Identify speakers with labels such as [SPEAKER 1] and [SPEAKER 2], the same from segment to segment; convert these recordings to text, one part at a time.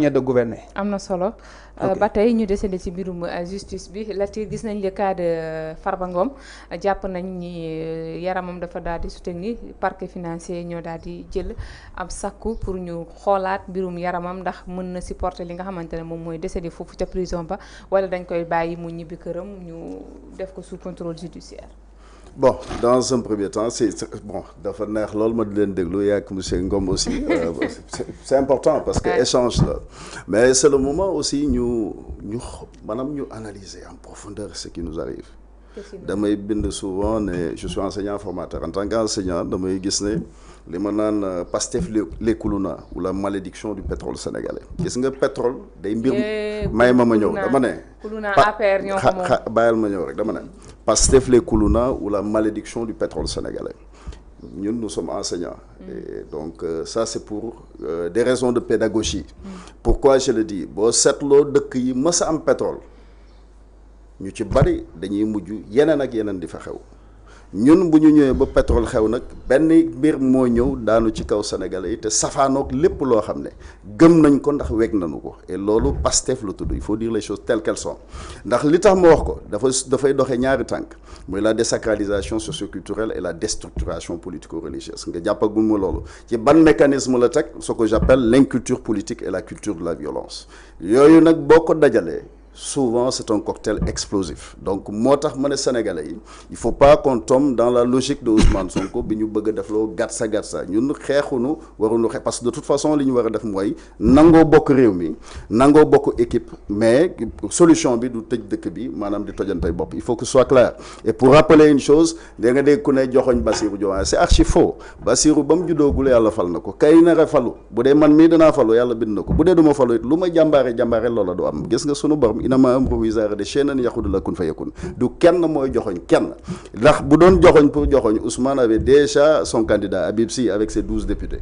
[SPEAKER 1] de gouverner.
[SPEAKER 2] am na solo ba tey ñu desandi ci mbirum justice bi Latir gis nañ le cas de Farba Ngom jàpp nañ ni yaramam dafa daal di soutenir parquet financier ñoo daal di jël ab sakku pour ñu xoolaat mbirum yaramam ndax mën na supporter li nga xamante ne moom mooy décédé foofu ca prison ba wala dañ koy bàyyi mu ñibbi këram ñu def ko sous contrôle judiciaire.
[SPEAKER 3] Bon, dans un premier temps, bon, dafa neex lool ma di leen déglu yaa ak monsieur Ngom aussi c'est important parce que échange là mais c'est le moment aussi ñu analyser en profondeur ce qui nous arrive. damay bind souvent ne je suis enseignant formateur en tant qu'enseignant damay gis ne li ma naan Pastef l'écouluna ou la malédiction du pétrole sénégalais gis nga pétrole day mbir may ma ñëw dama ne bàyyil ma ñëw rek dama ne Pastef l'écouluna ou la malédiction du pétrole sénégalais ñun nous sommes enseignants et donc ça c'est pour des raisons de pédagogie pourquoi je le dis boo seetloo dëkk yi mës a am pétrole ñu ci bari dañuy mujj yeneen ak yeneen di fa xew ñun bu ñu ñëwee ba pétrole xew nag benn mbir moo ñëw daanu ci kaw sénégalais yi te safaanoog lépp loo xam ne gëm nañ ko ndax weg nañu ko et loolu Pastef la tudd il faut dire les choses telles qu'elles sont ndax li tax ma wax ko dafay doxee ñaari tànk mooy la désacralisation socioculturelle et la déstructuration politico-religieuse nga jàppagul ma loolu ci ban mécanisme la teg ce que j'appelle l'inculture politique et la culture de la violence yooyu nag boo ko dajalee souvent c'est un cocktail explosif donc moo tax ma ne sénégalais yi il faut pas qu'on tombe dans la logique de Ousmane Sonko bi ñu bëgg a def loo gatsa ñun xeexunu waruñu xeex parce que de toute façon li ñu war a def mooy nangoo bokk réew mi nangoo bokk équipe mais solution bi du tëj dëkk bi maanaam di tojantey bopp il faut que ce soit clair et pour rappeler une chose da nga dégg ku ne joxoñ Bassirou Diomaye c'est archi faux Bassirou ba mu juddoogul yàlla fal na ko kay nara falu bu dee man mii danaa falu yàlla bind na ko bu dee du ma falu it lu ma jàmbaare loola du am gis nga sunu borom inama improvisare de chaînan yaxudu la kun fa yakun du kenn mooy joxoñ kenn ndax bu doon joxoñ pour joxoñ Ousmane avait déjà son candidat Habib Sy avec ses 12 députés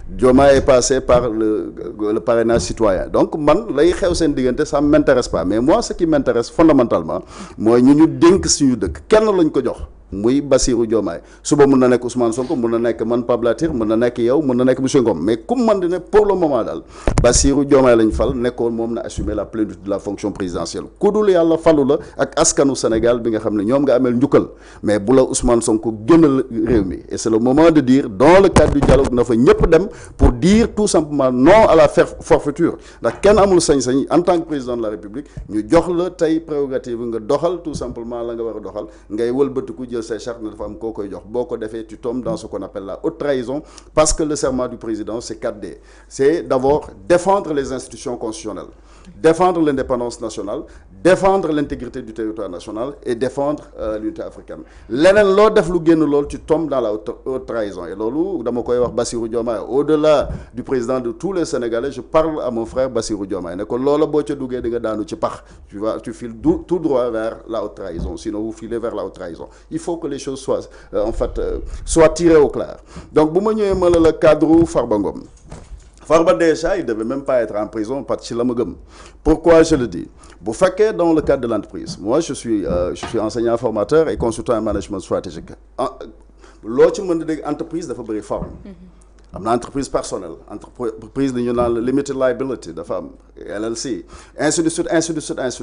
[SPEAKER 3] Diomaye est passé par le parrainage citoyen donc man lay xew seen diggante ça m'intéresse pas mais moi ce qui m'intéresse fondamentalement mooy ñu dénk suñu dëkk kenn lañ ko jox muy Bassirou Diomaye suba mun na nekk Ousmane Sonko mun na nekk man Pape Latir mun na nekk yow mun na nekk monsieur Ngom mais comme man di ne pour le moment daal Bassirou Diomaye lañ fal nekkoon moom na assumer la plénitude de la fonction présidentielle ku dul yàlla falu la ak askanu Sénégal bi nga xam ne ñoom nga ameel njukkal mais bu la Ousmane Sonko gënal réew mi et c'est le moment de dire dans le cadre du dialogue na fa ñëpp dem pour dire tout simplement non à la forfaiture ndax kenn amul sañ-sañ en tant que président de la République ñu jox la tey prérogative nga doxal tout simplement la nga war a doxal ngay wëlbatiku jël say charte ne dafa am koo koy jox boo ko defee tu tombes dans ce qu'on appelle la haute trahison parce que le serment du président c'est 4D c'est d'abord défendre les institutions constitutionnelles défendre l'indépendance nationale défendre l'intégrité du territoire national et défendre l'unité africaine leneen loo def lu génn loolu tu tombes dans la haute trahison et loolu dama koy wax Bassirou Diomaye au-delà du président de tous les Sénégalais je parle à mon frère Bassirou Diomaye ne ko loola boo ca duggee di nga daanu ci pax tu files tout droit vers la haute trahison sinon vous filez vers la haute trahison il faut que les choses soient tirées au clair donc bu ma ñëwee ma la cadre Farba Ngom Farba déjà il devait même pas être en prison parce que ci la ma gëm pourquoi je le dis bu fekkee dans le cadre de l'entreprise moi je suis enseignant formateur et consultant en management stratégique loo ci mën di dégg entreprise dafa bëri forme am na entreprise personnelle entreprise li ñu naan limited liability dafa am LLC ainsi de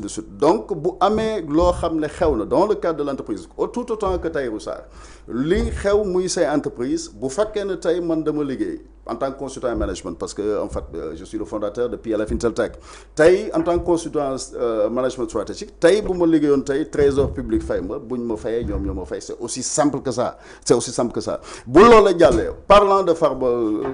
[SPEAKER 3] suite donc bu amee loo xam ne xew na dans le cadre de l'entreprise tout autant que Tahirou Sarr li xew muy say entreprise bu fekkee ne tey man dama liggéey en tant que consultant en management parce que en fait je suis le fondateur de PLF Inteltech tey en tant que consultant management stratégique tey bu ma liggéeyoon tey trésor public fay ma buñ ma fayee ñoo ma fay c'est aussi simple que ça bu loola jàllee parlant de Farba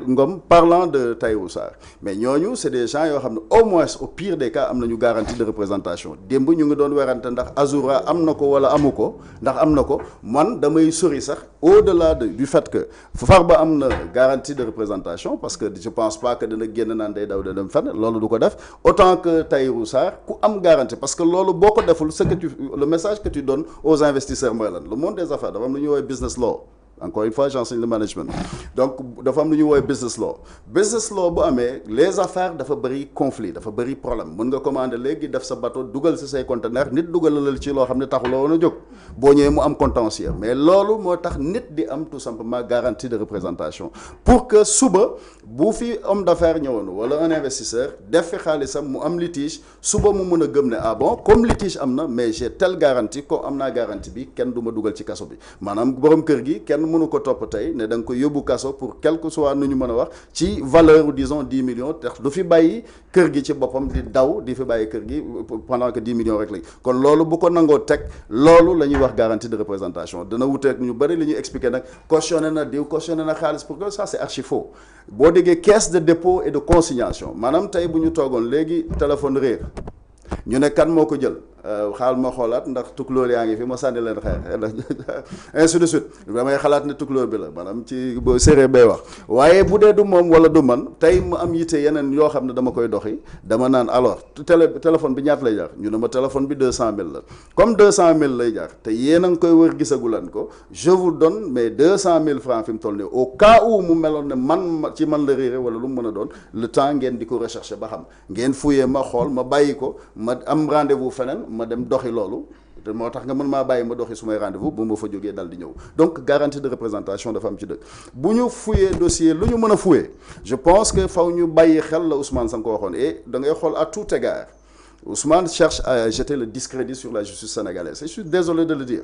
[SPEAKER 3] Ngom parlant de Tahirou Sarr mais ñooñu c'est des gens yoo xam ne au moins au pire des cas am nañu garantie de représentation démb ñu ngi doon werante ndax Azoura am na ko wala amu ko ndax am na ko man damay sori sax au-delà du fait que Farba am na garantie de représentation parce que je pense pas que dana génn naan day daw da dem fenn loolu du ko def autant que Tahirou Sarr ku am garantie parce que loolu boo ko deful le message que tu donnes aux investisseurs mooy lan le monde des affaires dafa am lu ñuy woowee business law encore une fois j'enseigne le management donc dafa am lu ñuy woowee business law bu amee les affaires dafa bëri conflit dafa bëri problème mën nga commander léegi def sa bateau dugal si say conteneur nit dugalalal ci loo xam ne taxuloo woon a jóg boo ñëwee mu am contentieux mais loolu moo tax nit di am tout simplement garantie de représentation pour que suba bu fi homme d'affaires ñëwoon wala un investisseur def fi xaalisam mu am litige suba mu mën a gëm ne ah bon comme litige am na mais j'ai telle garantie comme am naa garantie bi kenn du ma dugal ci kaso bi maanaam borom kër gi kenn mënu ko topp tey ne da nga ko yóbbu kaso pour quel que soit nu ñu mën a wax ci valeur disons 10 millions tax du fi bàyyi kër gi ci boppam di daw di fi bàyyi kër gi pendant que 10 millions rek lañ kon loolu bu ko nangoo teg loolu la ñuy wax garantie de représentation dana wuteeg ñu bëri li ñuy expliquer nag cautionné na diw cautionné na xaalis pour que ça c'est archi faux boo déggee caisse de dépôt et de consignation maanaam tey bu ñu toogoon léegi téléphone réer ñu ne kan moo ko jël xaal ma xoolaat ndax tukulóor yaa ngi fi ma sànni leen xeer ainsi de suite damay xalaat ne tukulóor bi la maanaam ci séeréer bay wax waaye bu dee du moom wala du man tey mu am yitte yeneen yoo xam ne dama koy doxi dama naan alors téléphone bi ñaata lay jar ñu ne ma téléphone bi 200 000 la comme 200 000 lay jar te yéen a ngi koy wër gisagu leen ko je vous donne mes 200 000 francs fi mu toll nii au cas où mu meloon ne man ci man la réere wala lu mu mën a doon le temps ngeen di ko rechercher ba xam ngeen fouiller ma xool ma bàyyi ko ma am rendez-vous feneen ma dem doxi loolu te moo tax nga mën maa bàyyi ma doxi sumay rendez-vous bu ma fa jógee dal di ñëw donc garantie de représentation dafa am ci dëkk bu ñu fouiller dossier lu ñu mën a fouiller je pense que faw ñu bàyyi xel la Ousmane Sonko waxoon et da ngay xool à tout égard Ousmane cherche à jeter le discrédit sur la justice sénégalaise et je suis désolé de le dire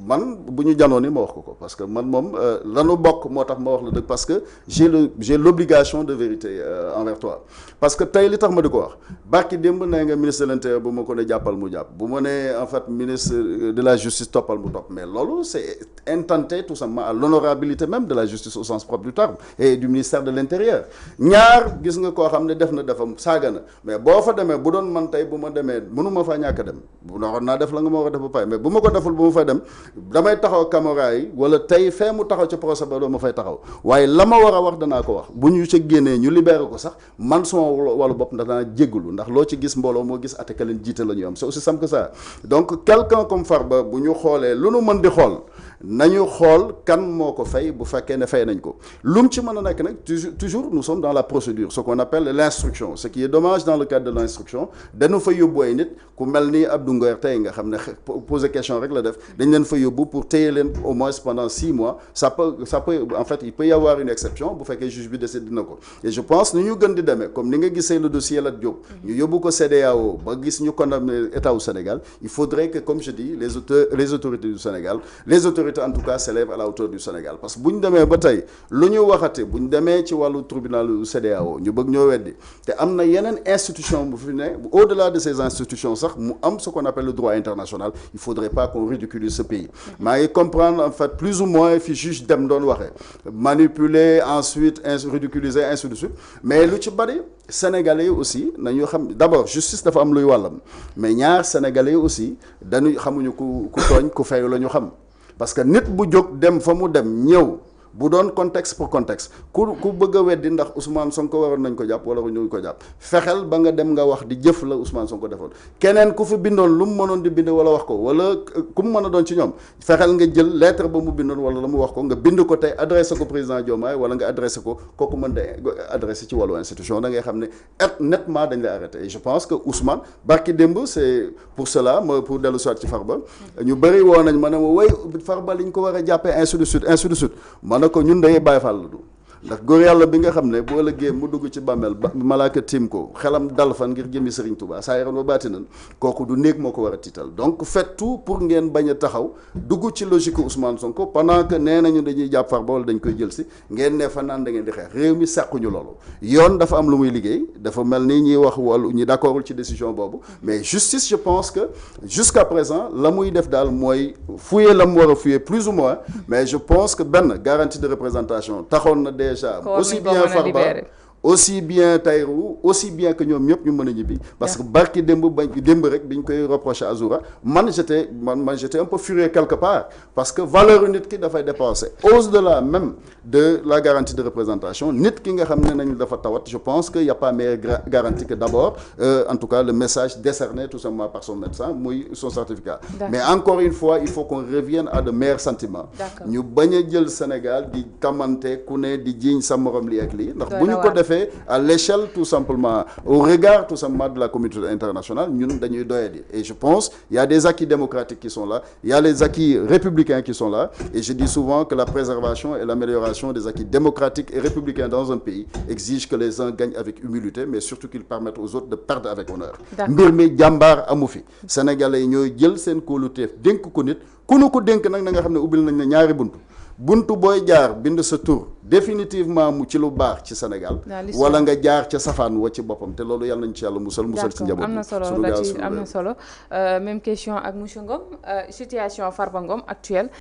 [SPEAKER 3] man bu ñu janoon ni ma wax ko parce que man moom lanu bokk moo tax ma wax la dëgg parce que j'ai l'obligation de vérité envers toi parce que tey li tax ma di ko wax barki démb nee nga ministre de l'intérieur bu ma ko ne jàppal mu jàpp bu ma nee en fait ministre de la justice toppal mu topp mais loolu c'est intenté tout simplement à l'honorabilité même de la justice au sens propre du terme et du ministère de l'intérieur ñaar gis nga koo xam ne def na defam saaga na mais boo fa demee bu doon man tey bu ma demee mënuma faa ñàkk a dem bu waxoon naa def la nga ma war a def ba pare mais bu ma ko deful bu ma fay dem damay taxaw caméra yi wala tey fee mu taxaw ca procès ba doo ma fay taxaw waaye la ma war a wax danaa ko wax bu ñu ca génnee ñu libéré ko sax man suma wàllu bopp ndax danaa jéggalu ndax loo ci gis mbooloo moo gis atte ka leen jiite la ñuy am c'est aussi simple que ça donc quelqu'un comme Farba bu ñu xoolee lu nu mën di xool nañu xool kan moo ko fay bu fekkee ne fay nañ ko lu mu ci mën a nekk nag toujours nous sommes dans la procédure ce qu'on appelle l'instruction ce qui est dommage dans le cadre de l'instruction dañu fa yóbbu ay nit ku mel ni Abdou Ngoer tey nga xam ne poser question rek la def dañ leen fa yóbbu pour téye leen au moins pendant 6 mois ça peut en fait il peut y avoir une exception bu fekkee juge bi décide dina ko et je pense ni ñu gën di demee comme ni nga gisee le dossier Lat Diop ñu yóbbu ko CEDEAO ba gis ñu condamné état au Sénégal il faudrait que comme je dis les autorités du Sénégal les autorités en tout cas s'élèvent à la hauteur du Sénégal parce que bu ñu demee ba tey lu ñu waxate bu ñu demee ci wàllu tribunal CEDEAO ñu bëgg ñoo weddi te am na yeneen institution bu fi ne au-delà de ces institutions sax mu am ce qu'on appelle le droit international il faudrait pas qu'on ridiculise ce pays maa ngi comprendre en fait plus ou moins fi juge dem doon waxee manipuler ensuite ridiculiser ainsi de suite mais lu ci bari sénégalais yi aussi nañu xam d'abord justice dafa am luy wàllam mais ñaar sénégalais yi aussi dañu xamuñu ku tooñ ku fayu la ñu xam parce que nit bu jóg dem fa mu dem ñëw bu doon contexte pour contexte ku bëgg a weddi ndax Ousmane Sonko waroon nañ ko jàpp wala ñu ko jàpp fexeel ba nga dem nga wax di jëf la Ousmane Sonko defoon keneen ku fi bindoon lu mu mënoon di bind wala wax ko wala ku mu mën a doon ci ñoom fexeel nga jël lettre ba mu bindoon wala la mu wax ko nga bind ko tey adressé ko président Diomaye wala nga adressé ko kooku mën de adressé ci wàllu institution da ngay xam ne nettement dañ la arrêté et je pense que Ousmane barki démb c'est pour cela ma pour dellu soit ci Farba ñu bëri woo nañ ma ne ma way Farba liñ ko war a jàppee ainsi de suite na ko ñun day Baay Faal la du ndax góor yàlla bi nga xam ne boo ëllëgee mu dugg ci bàmmeel malaaka tiim ko xelam dal fan ngir jëmi Serigne Touba saa yaram ba baati nan kooku du néeg moo ko war a tiital donc faites tout pour ngeen bañ a taxaw dugg ci logique Ousmane Sonko pendant que nee nañu dañuy jàpp Farba wala dañ koy jël si ngeen ne fa naan da ngeen di xeex réew mi sàkkuñu loolu yoon dafa am lu muy liggéey dafa mel ni ñuy wax wàllu ñi d'accordul ci décision boobu mais justice je pense que jusqu'à présent la muy def daal mooy fouiller la mu war a fouiller plus ou moins mais je pense que benn garantie de représentation taxoon na déjà aussi bien Farba aussi bien Tahirou aussi bien que ñoom ñëpp ñu mën a ñibbi parce que barki démb rek biñ koy reproché Azoura man j'étais un peu furieux quelque part parce que valeur nit ki dafay dépasser au-delà même de la garantie de représentation nit ki nga xam ne nañ dafa tawat je pense que y a pas meilleure garantie que d'abord en tout cas le message décerné tout simplement par son médecin muy son certificat. Mais encore une fois il faut qu'on revienne à de meilleurs sentiments. ñu bañ a jël Sénégal di tamante ku ne di jiiñ sa morom lii ak lii ndax bu ñu ko defee à l'échelle tout simplement au regard tout simplement de la communauté internationale ñun dañuy doyadi et je pense il y a des acquis démocratiques qui sont là il y a les acquis républicains qui sont là et je dis souvent que la préservation et l'amélioration des acquis démocratiques et républicains dans un pays exige que les uns gagnent avec humilité mais surtout qu'ils permettent aux autres de perdre avec honneur. mbir mi jàmbaar amu fi sénégalais yi ñooy jël seen kóoluteef dénk ko nit ku nu ko dénk nag na nga xam ne ubbil nañ ne ñaari buntu booy jaar bind sa tur définitivement mu ci lu baax ci Sénégal wala nga jaar ca safaan wa ci boppam te loolu yàlla nañ ci yàlla musal ci njaboot
[SPEAKER 2] am na solo am na solo même question ak monsieur Ngom situation Farba Ngom actuelle